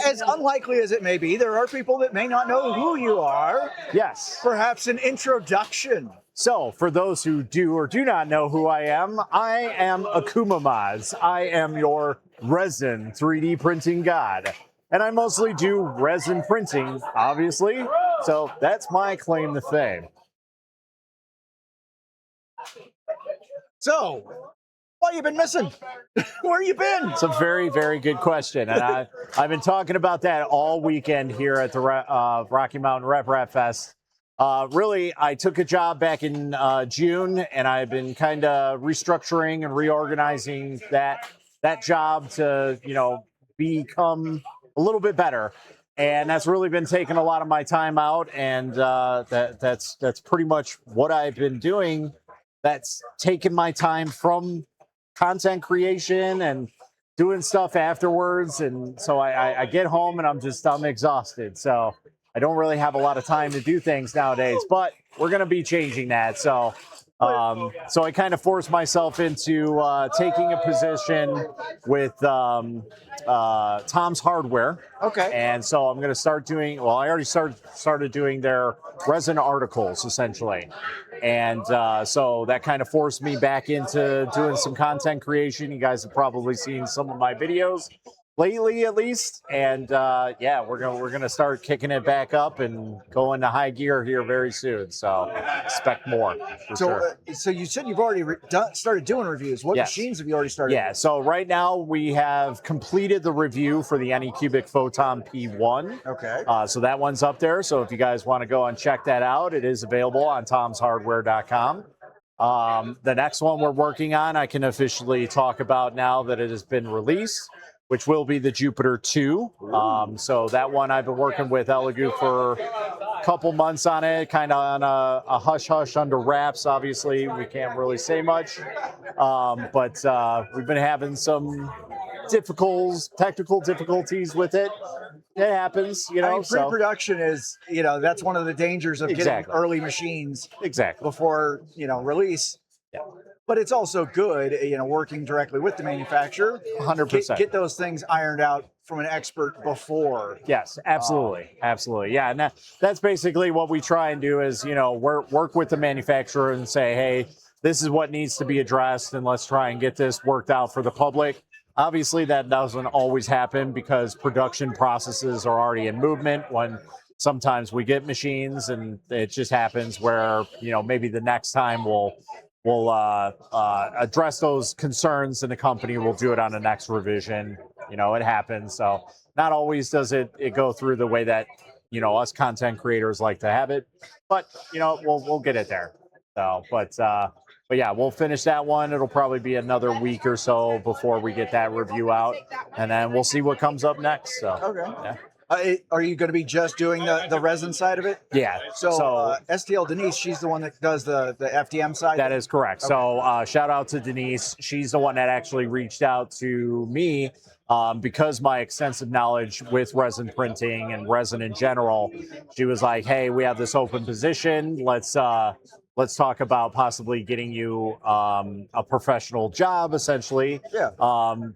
as unlikely as it may be, there are people that may not know who you are. Yes. Perhaps an introduction. So, for those who do or do not know who I am AkumaMods. I am your resin 3D printing god. And I mostly do resin printing, obviously. So, that's my claim to fame. So, what you been missing? Where you been? It's a very, very good question. And I've been talking about that all weekend here at the Rocky Mountain RMRRF Fest. Really, I took a job back in June, and I've been kind of restructuring and reorganizing that job to, become a little bit better. And that's really been taking a lot of my time out, and that's pretty much what I've been doing. That's taken my time from content creation and doing stuff afterwards. And so I get home and I'm exhausted. So I don't really have a lot of time to do things nowadays, but we're going to be changing that. So I kind of forced myself into taking a position with Tom's Hardware. Okay. And so I'm going to start doing, well, I already started doing their resin articles, essentially. And so that kind of forced me back into doing some content creation. You guys have probably seen some of my videos lately, at least. And yeah, we're gonna start kicking it back up and go into high gear here very soon. So expect more. So you said you've already started doing reviews. What machines have you already started? Yeah. So right now we have completed the review for the Anycubic Photon P1. Okay. So that one's up there. So if you guys want to go and check that out, it is available on tomshardware.com. The next one we're working on, I can officially talk about now that it has been released, which will be the Jupiter 2. So that one I've been working with Elegoo for a couple months on it, kind of on a hush-hush under wraps. Obviously, we can't really say much. But we've been having some technical difficulties with it. It happens, I mean, pre-production is, that's one of the dangers of getting early machines before, release. Yeah. But it's also good, working directly with the manufacturer. 100%. Get those things ironed out from an expert before. Yes, absolutely. Absolutely. Yeah. And that's basically what we try and do is, work with the manufacturer and say, hey, this is what needs to be addressed, and let's try and get this worked out for the public. Obviously, that doesn't always happen because production processes are already in movement when sometimes we get machines, and it just happens where, maybe the next time we'll address those concerns, and the company will do it on the next revision. It happens. So not always does it go through the way that, us content creators like to have it, but, we'll get it there. So, but yeah, we'll finish that one. It'll probably be another week or so before we get that review out, and then we'll see what comes up next. So, okay. Yeah. Are you going to be just doing the resin side of it? Yeah. So STL Denise, she's the one that does the FDM side? That is correct. Okay. So shout out to Denise. She's the one that actually reached out to me because my extensive knowledge with resin printing and resin in general. She was like, hey, we have this open position. Let's talk about possibly getting you a professional job, essentially,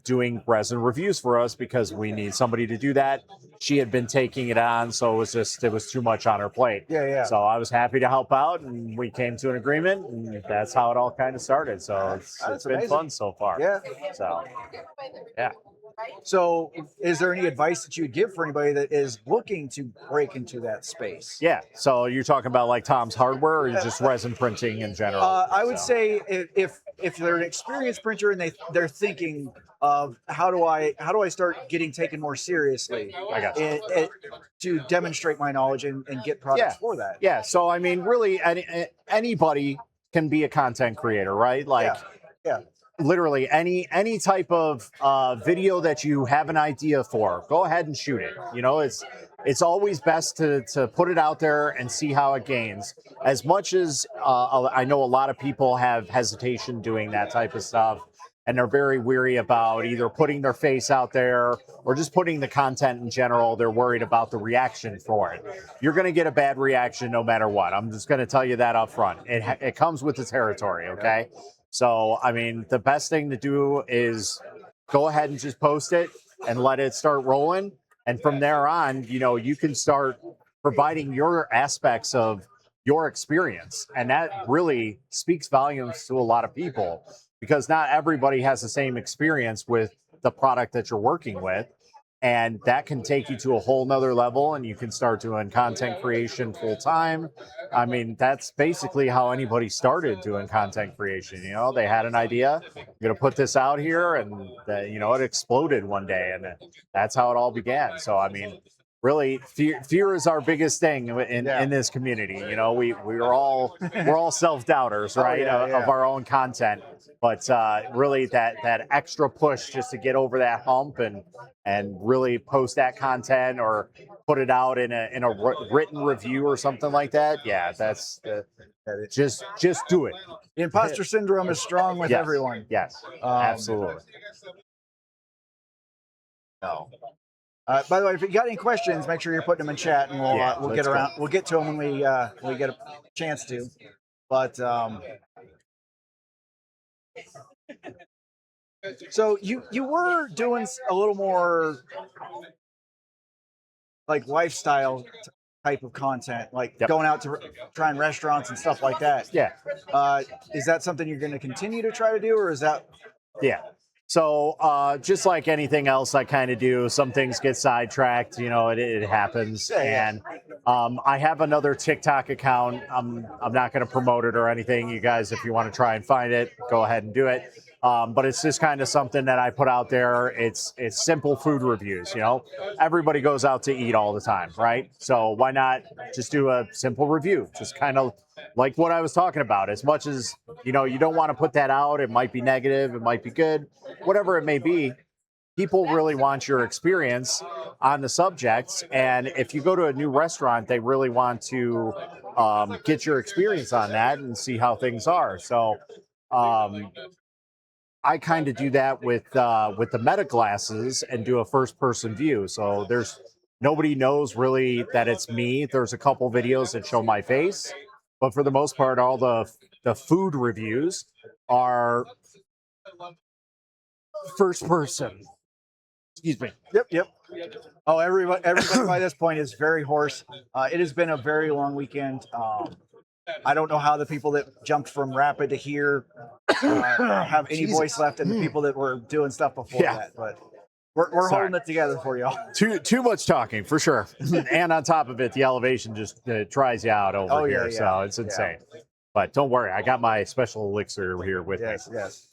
doing resin reviews for us, because we need somebody to do that. She had been taking it on, so it was too much on her plate. Yeah. So I was happy to help out, and we came to an agreement, and that's how it all kind of started. So it's been fun so far. Yeah. So, yeah. So is there any advice that you would give for anybody that is looking to break into that space? Yeah. So you're talking about like Tom's Hardware, or just resin printing in general? I would say if they're an experienced printer and they're thinking of how do I start getting taken more seriously, I got you. To demonstrate my knowledge and get products for that. Yeah. So I mean, really, anybody can be a content creator, right? Like, yeah. Literally any type of video that you have an idea for, go ahead and shoot it. It's always best to put it out there and see how it gains. As much as I know a lot of people have hesitation doing that type of stuff, and they're very weary about either putting their face out there or just putting the content in general. They're worried about the reaction for it. You're going to get a bad reaction no matter what. I'm just going to tell you that up front. It comes with the territory, okay? So, I mean, the best thing to do is go ahead and just post it and let it start rolling. And from there on, you can start providing your aspects of your experience. And that really speaks volumes to a lot of people because not everybody has the same experience with the product that you're working with. And that can take you to a whole nother level, and you can start doing content creation full time. I mean, that's basically how anybody started doing content creation. They had an idea, I'm going to put this out here, and it exploded one day, and that's how it all began. So, I mean, really, fear is our biggest thing in this community. We're all self-doubters, right, of our own content. But really, that extra push just to get over that hump and really post that content or put it out in a written review or something like that. Yeah, that's just do it. The imposter syndrome is strong with everyone. Yes, absolutely. No. By the way, if you got any questions, make sure you're putting them in chat, and we'll get around. We'll get to them when we get a chance to. But so you were doing a little more like lifestyle type of content, like going out to trying restaurants and stuff like that. Yeah. Is that something you're going to continue to try to do, or is that? Yeah. So just like anything else I kind of do, some things get sidetracked, it happens. And I have another TikTok account. I'm not going to promote it or anything. You guys, if you want to try and find it, go ahead and do it. But it's just kind of something that I put out there. It's simple food reviews. Everybody goes out to eat all the time, right? So why not just do a simple review? Just kind of like what I was talking about. As much as you don't want to put that out, it might be negative, it might be good, whatever it may be. People really want your experience on the subjects, and if you go to a new restaurant, they really want to get your experience on that and see how things are. So I kind of do that with the meta glasses and do a first person view. So nobody knows really that it's me. There's a couple videos that show my face, but for the most part, all the food reviews are first person. Excuse me. Yep. Oh, everybody by this point is very hoarse. It has been a very long weekend. I don't know how the people that jumped from Rapid to here have any voice left, and the people that were doing stuff before that. But we're holding it together for y'all. Too much talking for sure, and on top of it, the elevation just tries you out over here, so it's insane. But don't worry, I got my special elixir here with me. Yes.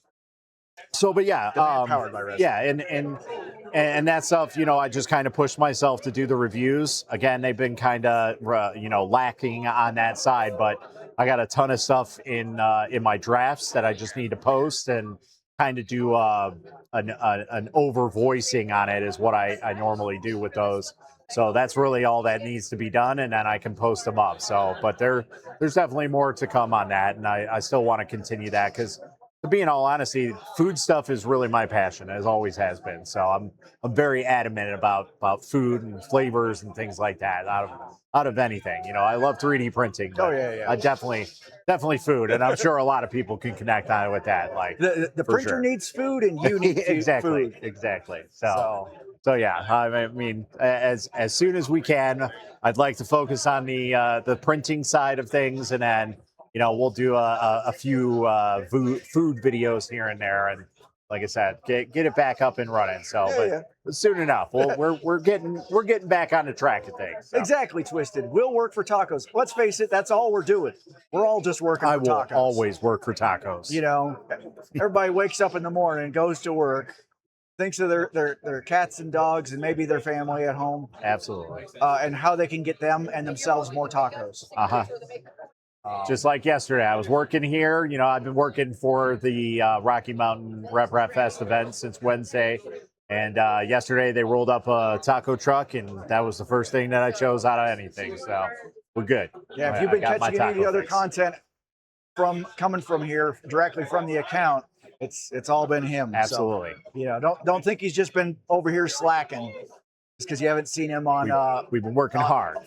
So, but powered by Resin. and that stuff, I just kind of pushed myself to do the reviews. Again, they've been kind of, lacking on that side, but I got a ton of stuff in my drafts that I just need to post and kind of do an over voicing on it is what I normally do with those. So that's really all that needs to be done, and then I can post them up. So, but there's definitely more to come on that, and I still want to continue that because, to be in all honesty, food stuff is really my passion, as always has been. So I'm very adamant about food and flavors and things like that out of anything. I love 3D printing. But I definitely food, and I'm sure a lot of people can connect on it with that. Like the printer needs food, and you need exactly, food. Exactly. So yeah, I mean, as soon as we can, I'd like to focus on the printing side of things, and then we'll do a few food videos here and there, and like I said, get it back up and running. So, but soon enough, we're getting back on the track of things. So. Exactly, Twisted. We'll work for tacos. Let's face it, that's all we're doing. We're all just working for tacos. I will always work for tacos. Everybody wakes up in the morning, goes to work, thinks of their cats and dogs and maybe their family at home. Absolutely. And how they can get them and themselves more tacos. Just like yesterday, I was working here. I've been working for the Rocky Mountain RMRRF Fest event since Wednesday. And yesterday they rolled up a taco truck, and that was the first thing that I chose out of anything. So we're good. Yeah, if you've been catching any of the other content coming from here, directly from the account, it's all been him. Absolutely. So, don't think he's just been over here slacking. It's because you haven't seen him on. We've been working hard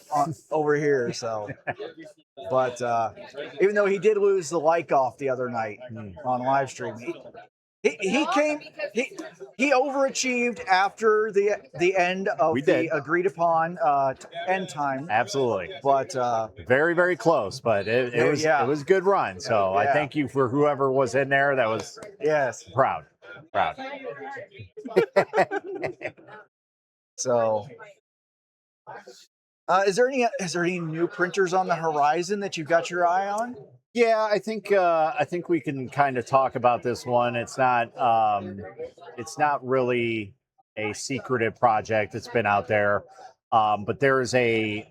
over here. So, but even though he did lose the like off the other night on live stream, He came he overachieved after the end of We the did. agreed upon end time. Absolutely. But Very, very close, but it was yeah. it was a good run. So I Yeah. thank you for whoever was in there. That was Yes. proud. Proud. So is there any new printers on the horizon that you've got your eye on? Yeah, I think we can kind of talk about this one. It's not really a secretive project. It's been out there, but there is a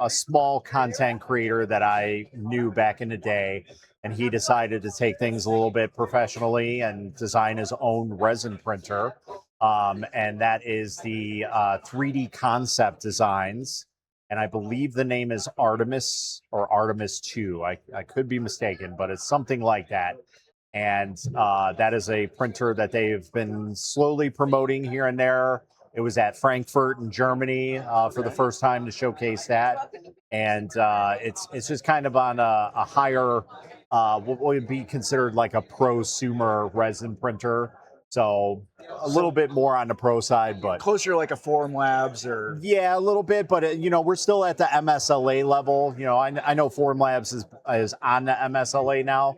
small content creator that I knew back in the day, and he decided to take things a little bit professionally and design his own resin printer, and that is the 3D Concept Designs, and I believe the name is Artemis or Artemis 2. I could be mistaken, but it's something like that. And that is a printer that they've been slowly promoting here and there. It was at Frankfurt in Germany for the first time to showcase that. And it's just kind of on a higher, what would be considered like a prosumer resin printer. So a little bit more on the pro side, but Closer to like a Forum Labs or yeah, a little bit, but we're still at the MSLA level. I know Forum Labs is on the MSLA now,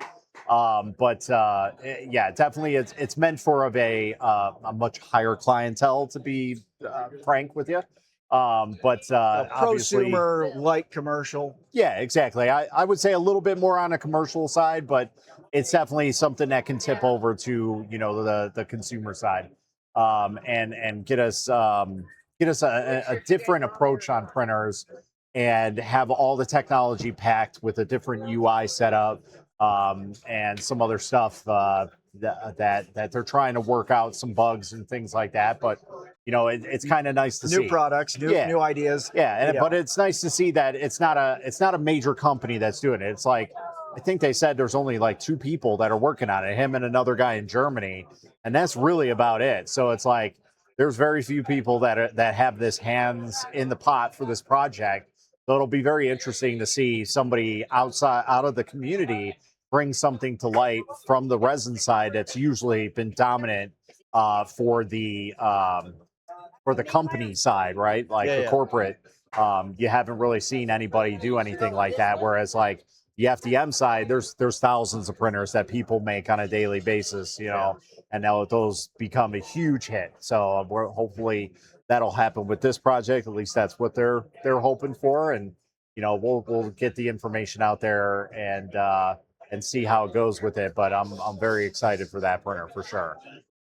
but yeah, definitely it's meant for a much higher clientele, to be frank with you. But obviously, prosumer light commercial. yeah, exactly. I would say a little bit more on a commercial side, but it's definitely something that can tip over to the consumer side, and get us a different approach on printers, and have all the technology packed with a different UI setup, and some other stuff that they're trying to work out some bugs and things like that. But it's kind of nice to see New products, new ideas. yeah, but it's nice to see that it's not a major company that's doing it. It's like, I think they said there's only like 2 people that are working on it, him and another guy in Germany, and that's really about it. So it's like there's very few people that have this hands in the pot for this project. So it'll be very interesting to see somebody out of the community bring something to light from the resin side that's usually been dominant for the company side, right? Like the corporate, you haven't really seen anybody do anything like that. Whereas like the FDM side, there's thousands of printers that people make on a daily basis, and now those become a huge hit. So we're hopefully that'll happen with this project. At least that's what they're hoping for, and we'll get the information out there and see how it goes with it. But I'm very excited for that printer for sure.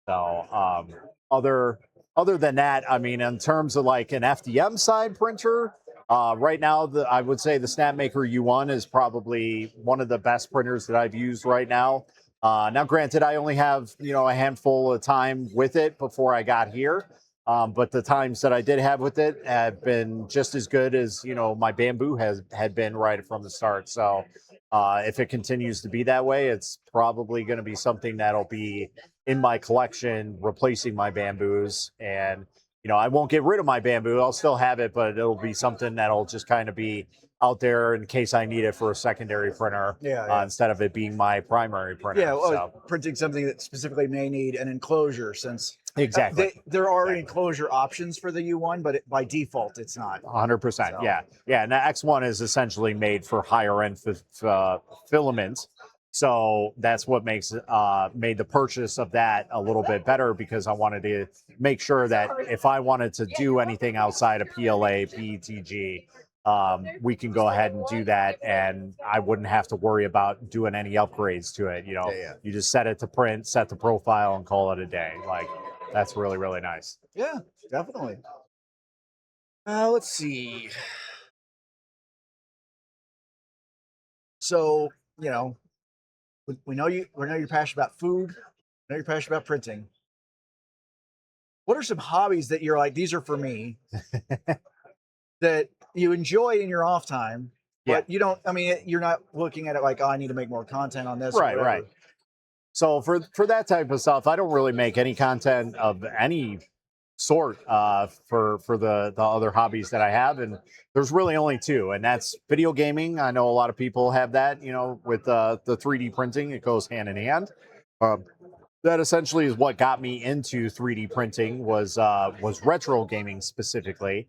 So other than that, I mean, in terms of like an FDM side printer, right now, I would say the Snapmaker U1 is probably one of the best printers that I've used right now. Now, granted, I only have a handful of time with it before I got here, but the times that I did have with it have been just as good as my Bamboo had been right from the start. So if it continues to be that way, it's probably going to be something that'll be in my collection, replacing my Bamboos. And I won't get rid of my Bamboo. I'll still have it, but it'll be something that'll just kind of be out there in case I need it for a secondary printer, instead of it being my primary printer. Yeah, well, printing something that specifically may need an enclosure, since exactly there are enclosure options for the U1, but by default it's not. 100%. Yeah. And the X1 is essentially made for higher end filaments. So that's what makes made the purchase of that a little bit better, because I wanted to make sure that if I wanted to do anything outside of PLA, PETG, we can go ahead and do that, and I wouldn't have to worry about doing any upgrades to it. You just set it to print, set the profile, and call it a day. Like, that's really, really nice. Yeah, definitely. Let's see. So, we know you're passionate about food. We know you're passionate about printing. What are some hobbies that you're like, these are for me, that you enjoy in your off time, but you don't? I mean, you're not looking at it like, oh, I need to make more content on this. Right. So for that type of stuff, I don't really make any content of any sort for the other hobbies that I have, and there's really only 2, and that's video gaming. I know a lot of people have that, with the 3D printing. It goes hand in hand. that essentially is what got me into 3D printing was retro gaming specifically,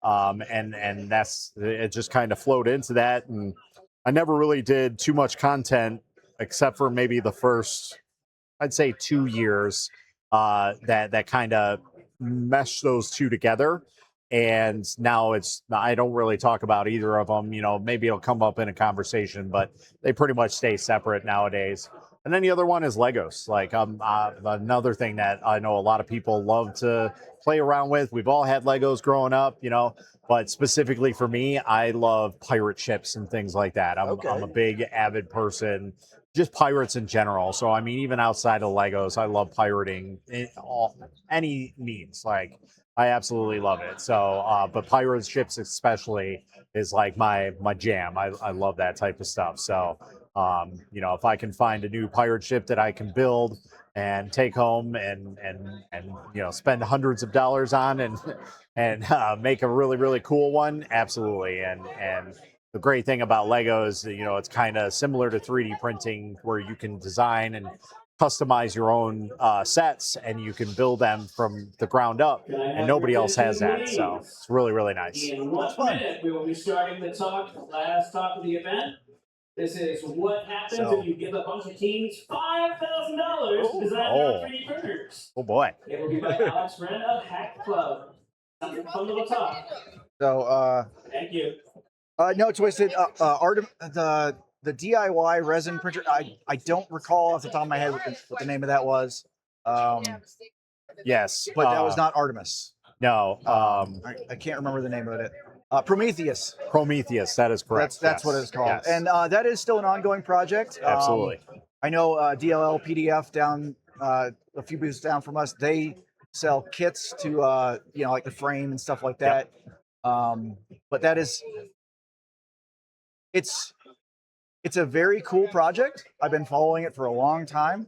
and that's it. Just kind of flowed into that, and I never really did too much content except for maybe the first, I'd say, 2 years, that kind of mesh those two together. And now I don't really talk about either of them. Maybe it'll come up in a conversation, but they pretty much stay separate nowadays. And then the other one is Legos. Like, another thing that I know a lot of people love to play around with. We've all had Legos growing up, but specifically for me, I love pirate ships and things like that. I'm a big avid person, just pirates in general. So I mean, even outside of Legos, I love pirating in any means. Like, I absolutely love it. So, but pirate ships especially is like my jam. I love that type of stuff. So, if I can find a new pirate ship that I can build and take home and spend hundreds of dollars on and make a really really cool one, absolutely. And the great thing about Lego is, it's kind of similar to 3D printing, where you can design and customize your own sets, and you can build them from the ground up, and nobody else has that. So it's really, really nice. In 1 minute, we will be starting the last talk of the event. This is what happens if you give a bunch of teams $5,000 to design their own 3D printers. Oh boy! It will be by Alex Wren of Hack Club. Something fun little talk. So, thank you. No, Twisted. The DIY resin printer. I don't recall off the top of my head what the name of that was. Yes, but that was not Artemis. No, I can't remember the name of it. Prometheus. Prometheus, that is correct. That's what it's called. Yes. And that is still an ongoing project. Absolutely. I know DLL PDF down a few booths down from us. They sell kits to like the frame and stuff like that. Yep. But that is it's a very cool project. I've been following it for a long time.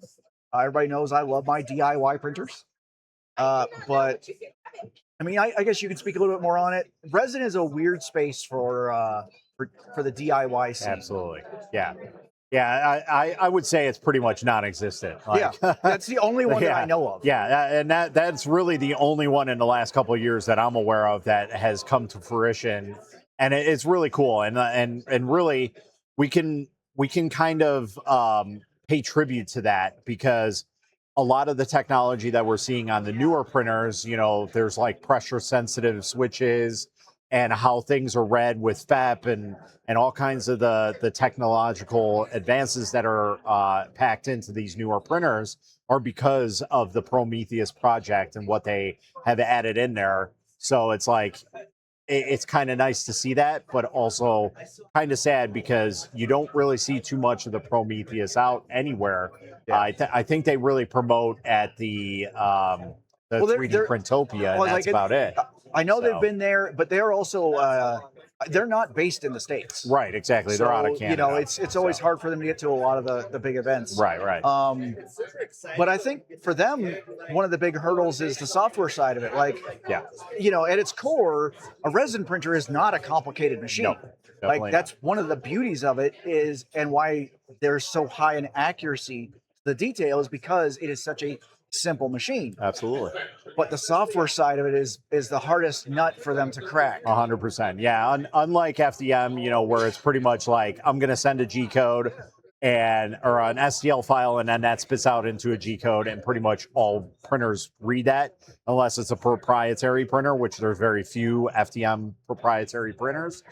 Everybody knows I love my DIY printers. But I mean, I guess you can speak a little bit more on it. Resin is a weird space for the DIY scene. Absolutely. Yeah. Yeah, I would say it's pretty much non-existent. Yeah, that's the only one that I know of. Yeah, and that's really the only one in the last couple of years that I'm aware of that has come to fruition, and it's really cool. And really, we can kind of pay tribute to that, because a lot of the technology that we're seeing on the newer printers, there's like pressure sensitive switches and how things are read with FEP and all kinds of the technological advances that are packed into these newer printers are because of the Prometheus project and what they have added in there. So it's like, it's kind of nice to see that, but also kind of sad because you don't really see too much of the Prometheus out anywhere. Yeah. I think they really promote at the 3D Printopia, and that's about it. I know they've been there, but they're also they're not based in the States. Right, exactly. So, they're out of Canada. It's always hard for them to get to a lot of the big events. Right. But I think for them, one of the big hurdles is the software side of it. Like, at its core, a resin printer is not a complicated machine. No, like, that's one of the beauties of it is, and why there's so high in accuracy, the detail is because it is such a simple machine. Absolutely. But the software side of it is the hardest nut for them to crack. 100%. Yeah. Unlike FDM, where it's pretty much like, I'm going to send a G code or an STL file, and then that spits out into a G code, and pretty much all printers read that, unless it's a proprietary printer, which there's very few FDM proprietary printers.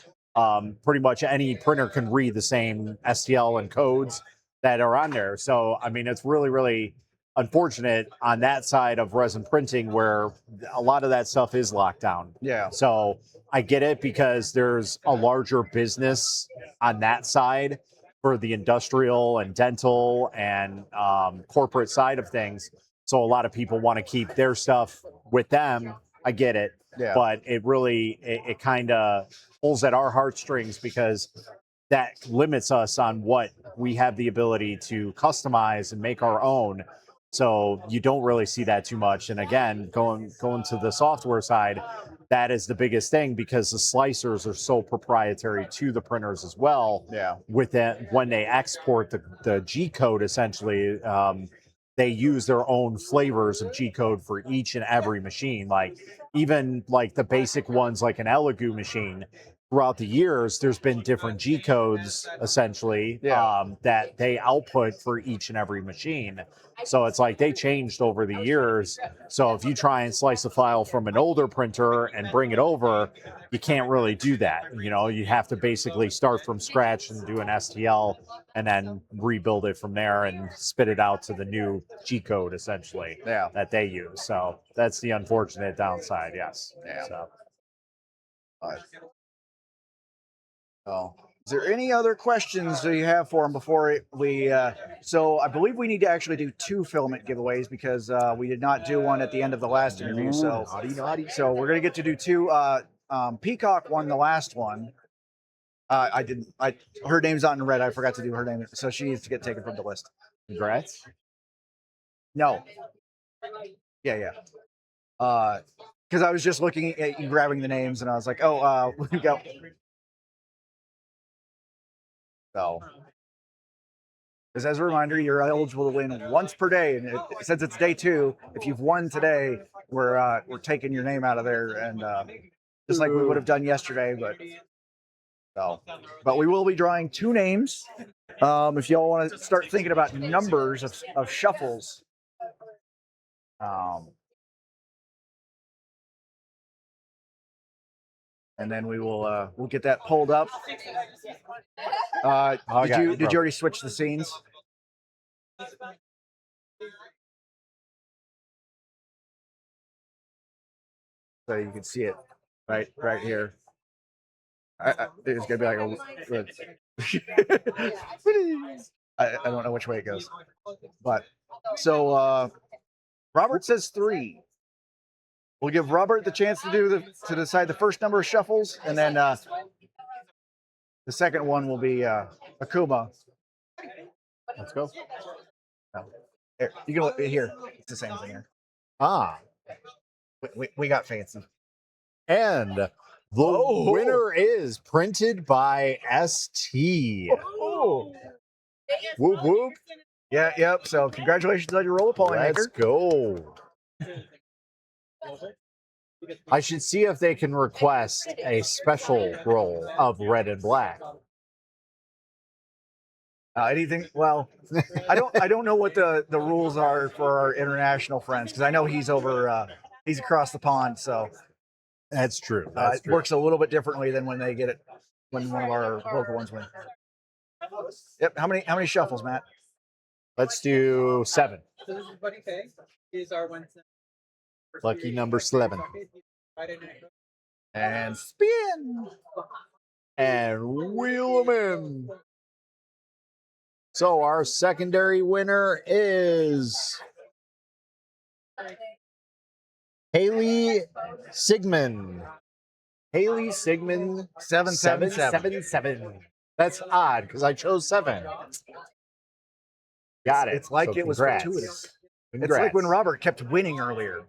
Pretty much any printer can read the same STL and codes that are on there. So, I mean, it's really, really unfortunate on that side of resin printing, where a lot of that stuff is locked down. Yeah. So I get it, because there's a larger business on that side for the industrial and dental and corporate side of things. So a lot of people want to keep their stuff with them. I get it. Yeah. But it kind of pulls at our heartstrings, because that limits us on what we have the ability to customize and make our own. So you don't really see that too much. And again, going to the software side, that is the biggest thing, because the slicers are so proprietary to the printers as well. Yeah. With that, when they export the G code, essentially, they use their own flavors of G code for each and every machine. Like even like the basic ones, like an Elegoo machine. Throughout the years, there's been different G codes essentially that they output for each and every machine. So it's like they changed over the years. So if you try and slice a file from an older printer and bring it over, you can't really do that. You know, you have to basically start from scratch and do an STL and then rebuild it from there and spit it out to the new G code essentially that they use. So that's the unfortunate downside. Yes. Yeah. So. Oh, is there any other questions that you have for him before we? So I believe we need to actually do 2 filament giveaways because we did not do one at the end of the last interview. So naughty. So we're gonna get to do 2. Peacock won the last one. I didn't. Her name's on red. I forgot to do her name, so she needs to get taken from the list. Congrats. No. Yeah. Because I was just looking at you grabbing the names, and I was like, oh, we got. So, just as a reminder, you're eligible to win once per day, and since it's day 2, if you've won today, we're taking your name out of there, and just like we would have done yesterday, but we will be drawing 2 names. If y'all want to start thinking about numbers of shuffles, and then we'll get that pulled up. Did you already switch the scenes? So you can see it right here. It's gonna be like I don't know which way it goes, but so Robert says 3. We'll give Robert the chance to decide the first number of shuffles, and then the second one will be Akuma. Let's go. Here, you can look here. It's the same thing here. We got fancy. And the winner is printed by ST. Whoop whoop. Yeah, yep. So congratulations on your roll of Polymaker. Let's go. I should see if they can request a special roll of red and black. Anything? Well, I don't know what the rules are for our international friends because I know he's over he's across the pond, so that's true. It works a little bit differently than when they get it when one of our local ones win. Yep. How many shuffles, Matt? Let's do 7. So this is Buddy K. He's our Wednesday. Lucky number 11. And spin. And wheel them in. So our secondary winner is Haley Sigmund. Haley Sigmund 777. That's odd because I chose 7. Got it. It's like so it was congrats. fortuitous. Congrats. It's like when Robert kept winning earlier.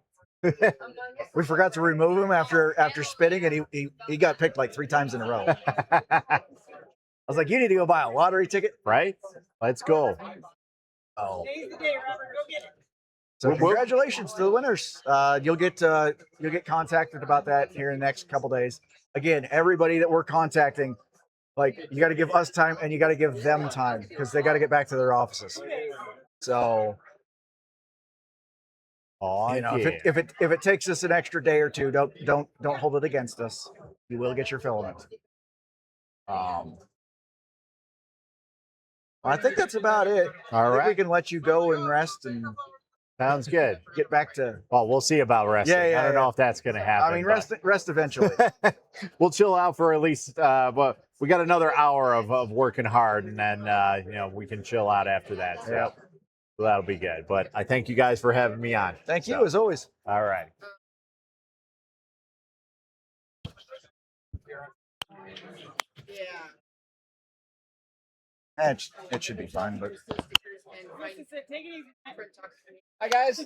We forgot to remove him after spinning, and he got picked like 3 times in a row. I was like, you need to go buy a lottery ticket. Right? Let's go. Oh. Today's the day, Robert. Go get it. So congratulations to the winners. You'll get contacted about that here in the next couple days. Again, everybody that we're contacting, like you got to give us time and you got to give them time because they got to get back to their offices. So, if it takes us an extra day or 2, don't hold it against us. You will get your filament. I think that's about it. All right, we can let you go and rest and. Sounds good. Get back to. Well, we'll see about resting. I don't know if that's going to happen. I mean, rest eventually. We'll chill out for at least. But we got another hour of working hard, and then we can chill out after that. So, so that'll be good. But I thank you guys for having me on. Thank you as always. All right. It should be fine, but. Hi guys.